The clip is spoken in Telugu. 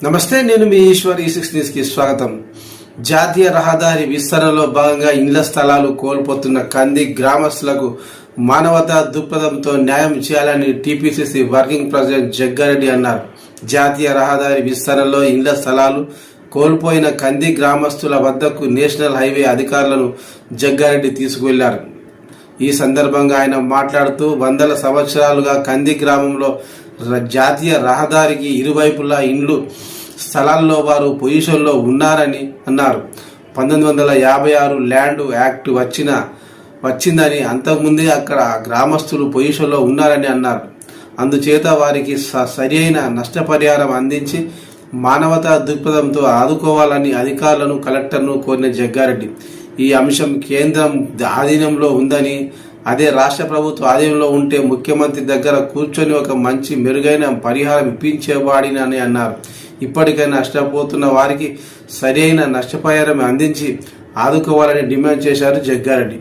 నమస్తే, నేను మీ ఈశ్వర్. E6 న్యూస్ కి స్వాగతం. జాతీయ రహదారి విస్తరణలో భాగంగా ఇండ్ల స్థలాలు కోల్పోతున్న కంది గ్రామస్తులకు మానవతా దృక్పథంతో న్యాయం చేయాలని టీపీసీసీ వర్కింగ్ ప్రెసిడెంట్ జగ్గారెడ్డి అన్నారు. జాతీయ రహదారి విస్తరణలో ఇండ్ల స్థలాలు కోల్పోయిన కంది గ్రామస్తుల వద్దకు నేషనల్ హైవే అధికారులను జగ్గారెడ్డి తీసుకువెళ్లారు. ఈ సందర్భంగా ఆయన మాట్లాడుతూ, వందల సంవత్సరాలుగా కంది గ్రామంలో జాతీయ రహదారికి ఇరువైపులా ఇండ్లు స్థలాల్లో వారు పొజిషన్లో ఉన్నారని అన్నారు. 1956 ల్యాండ్ యాక్ట్ వచ్చిందని, అంతకుముందే అక్కడ గ్రామస్తులు పొజిషన్లో ఉన్నారని అన్నారు. అందుచేత వారికి సరైన నష్టపరిహారం అందించి మానవతా దృక్పథంతో ఆదుకోవాలని అధికారులను, కలెక్టర్ను కోరిన జగ్గారెడ్డి, ఈ అంశం కేంద్రం ఆధీనంలో ఉందని, అదే రాష్ట్ర ప్రభుత్వ ఆధీనంలో ఉంటే ముఖ్యమంత్రి దగ్గర కూర్చొని ఒక మంచి మెరుగైన పరిహారం ఇప్పించేవాడినని అన్నారు. ఇప్పటికైనా నష్టపోతున్న వారికి సరైన నష్టపరిహారం అందించి ఆదుకోవాలని డిమాండ్ చేశారు జగ్గారెడ్డి.